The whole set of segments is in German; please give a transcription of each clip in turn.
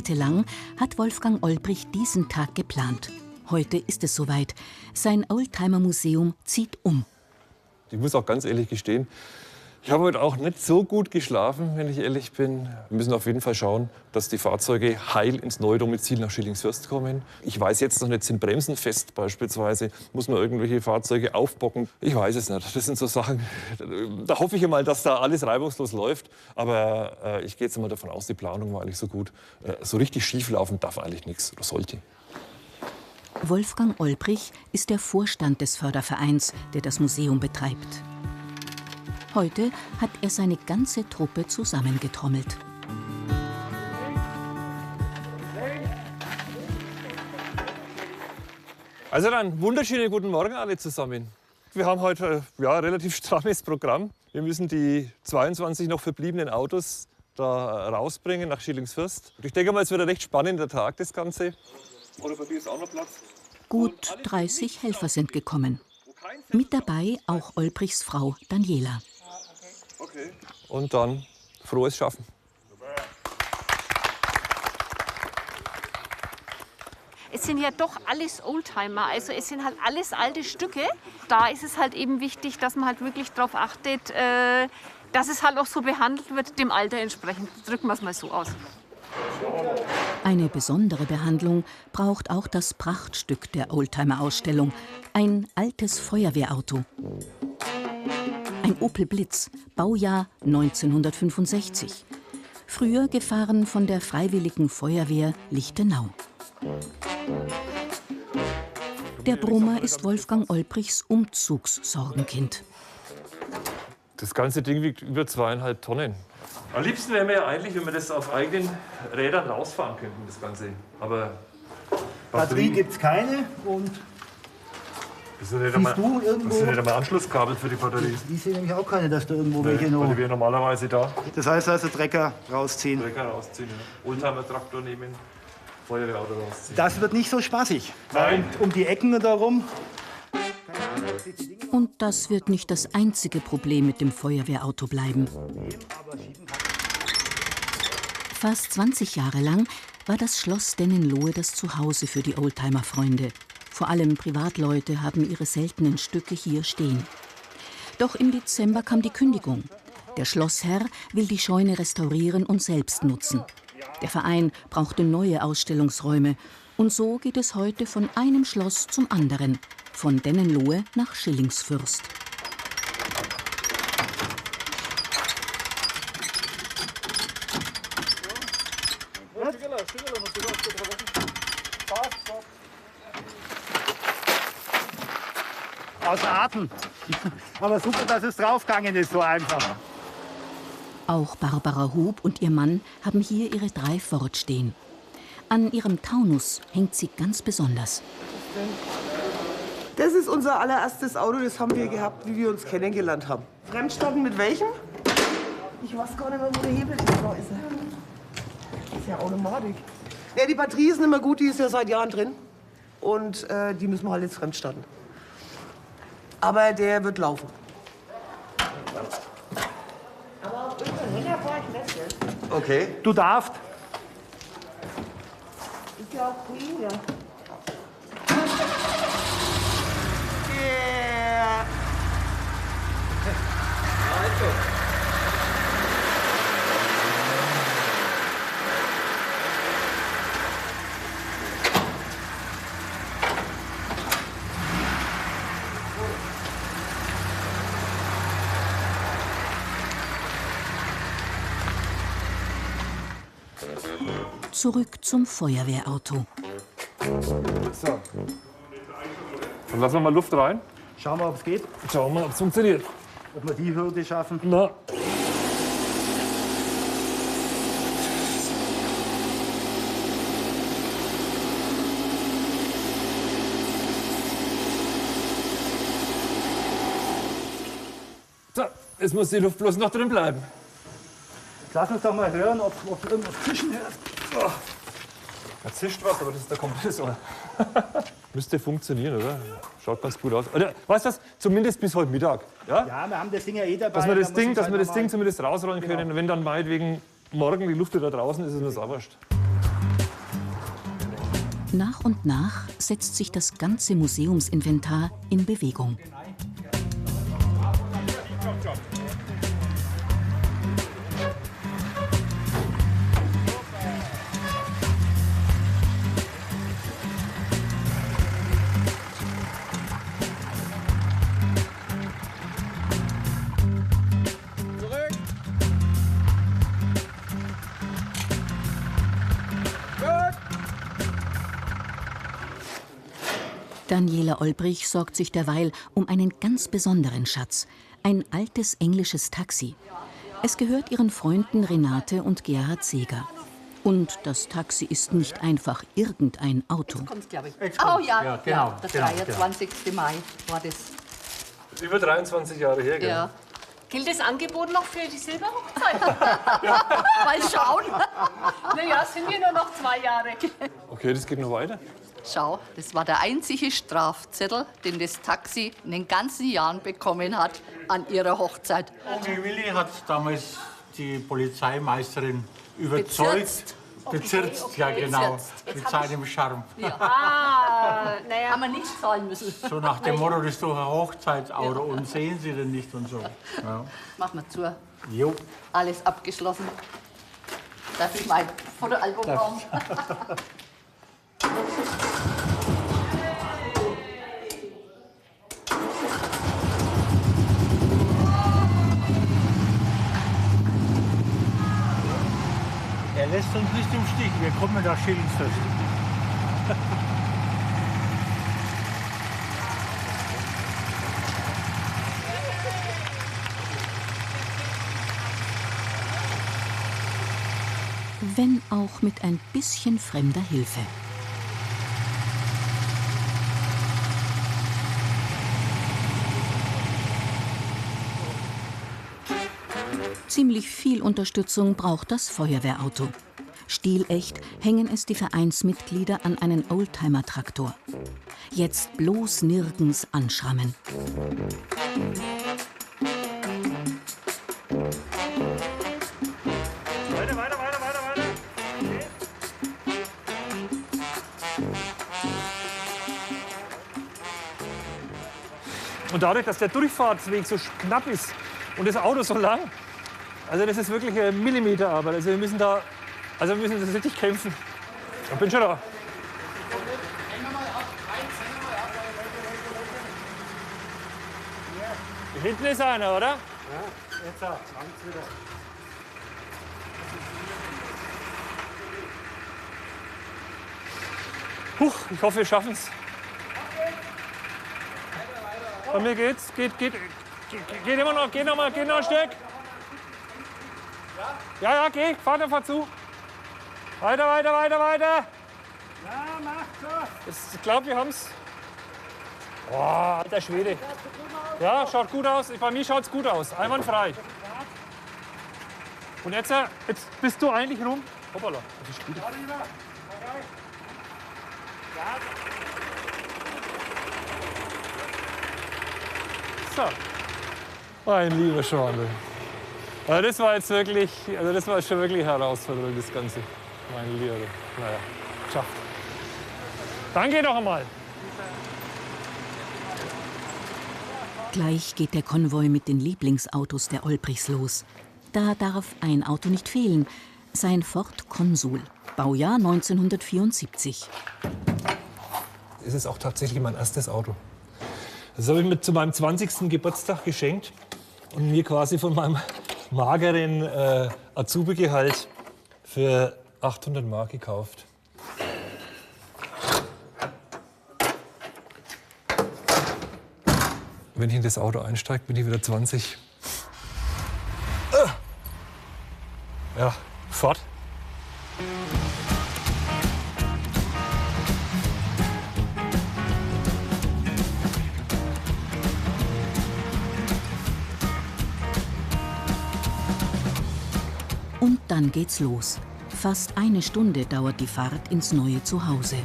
monatelang hat Wolfgang Olbrich diesen Tag geplant. Heute ist es soweit. Sein Oldtimer-Museum zieht um. Ich muss auch ganz ehrlich gestehen, ich habe heute auch nicht so gut geschlafen, wenn ich ehrlich bin. Wir müssen auf jeden Fall schauen, dass die Fahrzeuge heil ins neue Domizil nach Schillingsfürst kommen. Ich weiß jetzt noch nicht, sind Bremsen fest beispielsweise? Muss man irgendwelche Fahrzeuge aufbocken? Ich weiß es nicht. Das sind so Sachen, da hoffe ich mal, dass da alles reibungslos läuft. Aber ich gehe jetzt mal davon aus, die Planung war eigentlich so gut. So richtig schief laufen darf eigentlich nichts oder sollte. Wolfgang Olbrich ist der Vorstand des Fördervereins, der das Museum betreibt. Heute hat er seine ganze Truppe zusammengetrommelt. Also dann, wunderschönen guten Morgen alle zusammen. Wir haben heute ein relativ strammes Programm. Wir müssen die 22 noch verbliebenen Autos da rausbringen nach Schillingsfürst. Ich denke mal, es wird ein recht spannender Tag, das Ganze. Oder bei dir ist auch noch Platz. Gut 30 Helfer sind gekommen. Mit dabei auch Olbrichs Frau Daniela. Okay. Und dann frohes Schaffen. Es sind ja doch alles Oldtimer, also es sind halt alles alte Stücke. Da ist es halt eben wichtig, dass man halt wirklich darauf achtet, dass es halt auch so behandelt wird, dem Alter entsprechend. Drücken wir es mal so aus. Eine besondere Behandlung braucht auch das Prachtstück der Oldtimer-Ausstellung, ein altes Feuerwehrauto. Ein Opel Blitz, Baujahr 1965. Früher gefahren von der Freiwilligen Feuerwehr Lichtenau. Der Brummer ist Wolfgang Olbrichs Umzugssorgenkind. Das ganze Ding wiegt über 2,5 Tonnen. Am liebsten wäre mir ja eigentlich, wenn wir das auf eigenen Rädern rausfahren könnten, das Ganze. Aber Batterie gibt es keine und das ist nicht einmal Anschlusskabel für die Batterie. ich sehe nämlich auch keine, dass da irgendwo welche noch... Die wären normalerweise da. Das heißt also Trecker rausziehen. Trecker rausziehen, ja. Oldtimer-Traktor nehmen, Feuerwehrauto rausziehen. Das wird nicht so spaßig. Nein. Und um die Ecken darum. Und das wird nicht das einzige Problem mit dem Feuerwehrauto bleiben. Fast 20 Jahre lang war das Schloss Dennenlohe das Zuhause für die Oldtimer-Freunde. Vor allem Privatleute haben ihre seltenen Stücke hier stehen. Doch im Dezember kam die Kündigung. Der Schlossherr will die Scheune restaurieren und selbst nutzen. Der Verein brauchte neue Ausstellungsräume. Und so geht es heute von einem Schloss zum anderen. Von Dennenlohe nach Schillingsfürst. Aus Atem. Aber super, dass es draufgegangen ist, so einfach. Auch Barbara Hub und ihr Mann haben hier ihre 3 Ford stehen. An ihrem Taunus hängt sie ganz besonders. Das ist unser allererstes Auto, das haben wir gehabt, wie wir uns kennengelernt haben. Fremdstanden mit welchem? Ich weiß gar nicht mehr, wo der Hebel ist. Da ist er. Das ist ja Automatik. Ja, die Batterie ist nicht mehr gut, die ist ja seit Jahren drin. Und die müssen wir halt jetzt fremdstarten. Aber der wird laufen. Aber auf irgendeinen Hänger fahre ich nicht, gell? Okay. Du darfst. Ist ja auch Queen, ja. Zurück zum Feuerwehrauto. So. Dann lassen wir mal Luft rein. Schauen wir, ob es geht. Schauen wir mal, ob es funktioniert. Ob wir die Hürde schaffen. Na. So, jetzt muss die Luft bloß noch drin bleiben. Lass uns doch mal hören, ob irgendwas zischen hört. Oh. Da zischt was, aber das ist der Kompressor. Müsste funktionieren, oder? Schaut ganz gut aus. Oder, weißt du was? Zumindest bis heute Mittag. Ja? Ja, wir haben das Ding ja eh dabei. Dass wir das Ding, halt zumindest rausrollen können. Wenn dann meinetwegen morgen die Luft wieder draußen ist, ist uns auch wurscht. Nach und nach setzt sich das ganze Museumsinventar in Bewegung. Daniela Olbrich sorgt sich derweil um einen ganz besonderen Schatz, ein altes englisches Taxi. Es gehört ihren Freunden Renate und Gerhard Seeger. Und das Taxi ist nicht einfach irgendein Auto. Oh ja, genau, der 23. Mai war das. Über 23 Jahre her, gell? Ja. Gilt das Angebot noch für die Silberhochzeit? Mal schauen. Naja, es sind wir nur noch 2 Jahre. Okay, das geht noch weiter. Schau, das war der einzige Strafzettel, den das Taxi in den ganzen Jahren bekommen hat an ihrer Hochzeit. Onkel Willi hat damals die Polizeimeisterin überzeugt. Bezirzt, okay, ja genau, bezirzt. mit seinem Charme. Naja. Haben wir nicht zahlen müssen. So nach dem Motto, das ist doch ein Hochzeitsauto und sehen Sie denn nicht und so. Ja. Machen wir zu. Jo. Alles abgeschlossen. Darf ich mein Fotoalbum haben? Er lässt uns nicht im Stich, wir kommen nach Schillingsfürst. Wenn auch mit ein bisschen fremder Hilfe. Ziemlich viel Unterstützung braucht das Feuerwehrauto. Stilecht hängen es die Vereinsmitglieder an einen Oldtimer-Traktor. Jetzt bloß nirgends anschrammen. Weiter. Und dadurch, dass der Durchfahrtsweg so knapp ist und das Auto so lang, also das ist wirklich eine Millimeterarbeit. Also wir müssen das richtig kämpfen. Ich bin schon da. Hinten ist einer, oder? Ja, Jetzt langt's wieder. Huch, ich hoffe, wir schaffen es. Bei mir geht's. Geht immer noch. Geht noch ein Stück. Ja, geh. Fahr zu. Weiter. Ja, mach so. Ich glaube, wir haben's. Boah, alter Schwede. Ja, schaut gut aus. Bei mir schaut's gut aus. Einwandfrei. Und jetzt bist du eigentlich rum. Hoppala, das ist gut. So. Mein lieber Schwandel. Also das war jetzt wirklich, das war schon wirklich herausfordernd, das Ganze. Mein Lieber. Naja, geschafft. Danke noch einmal. Gleich geht der Konvoi mit den Lieblingsautos der Olbrichs los. Da darf ein Auto nicht fehlen, sein Ford Consul, Baujahr 1974. Es ist auch tatsächlich mein erstes Auto. Das habe ich mir zu meinem 20. Geburtstag geschenkt und mir quasi von meinem mageren Azubi-Gehalt für 800 Mark gekauft. Wenn ich in das Auto einsteige, bin ich wieder 20. Ja, fort. Und dann geht's los. Fast eine Stunde dauert die Fahrt ins neue Zuhause.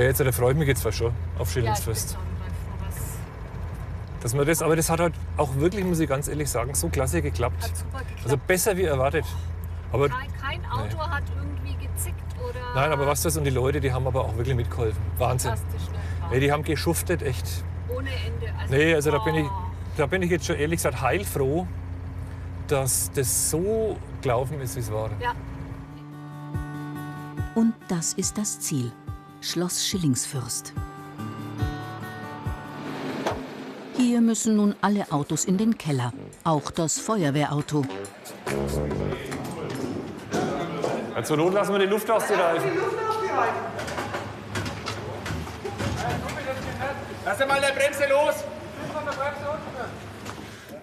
Ja, jetzt freue ich mich jetzt fast schon auf Schillingsfest. Dass man das, aber das hat halt auch wirklich, muss ich ganz ehrlich sagen, so klasse geklappt. Hat super geklappt. Also besser wie erwartet. Aber, Kein Auto hat irgendwie gezickt oder... nein, aber was das und die Leute, die haben aber auch wirklich mitgeholfen. Wahnsinn. Fantastisch, ne? Nee, die haben geschuftet, echt. Ohne Ende. Also, Nee, also da bin ich jetzt schon ehrlich gesagt heilfroh, dass das so gelaufen ist, wie es war. Ja. Und das ist das Ziel. Schloss Schillingsfürst. Hier müssen nun alle Autos in den Keller. Auch das Feuerwehrauto. Ja, zur Not lassen wir die Luft aus den Reifen. Lass mal der Bremse los!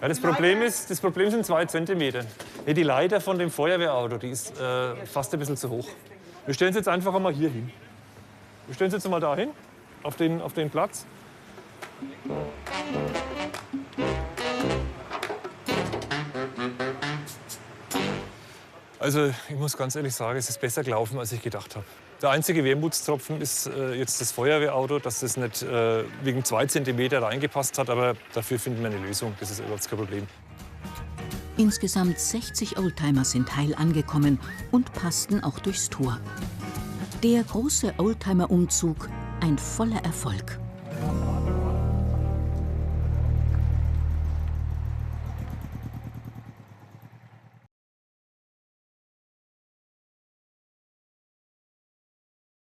Ja, das Problem sind 2 Zentimeter. Ja, die Leiter von dem Feuerwehrauto, die ist fast ein bisschen zu hoch. Wir stellen es jetzt einfach mal hier hin. Wir stellen es jetzt mal da hin, auf den Platz. Also ich muss ganz ehrlich sagen, es ist besser gelaufen, als ich gedacht habe. Der einzige Wermutstropfen ist jetzt das Feuerwehrauto, dass das nicht wegen 2 Zentimeter reingepasst hat, aber dafür finden wir eine Lösung. Das ist überhaupt kein Problem. Insgesamt 60 Oldtimer sind heil angekommen und passten auch durchs Tor. Der große Oldtimer-Umzug ein voller Erfolg.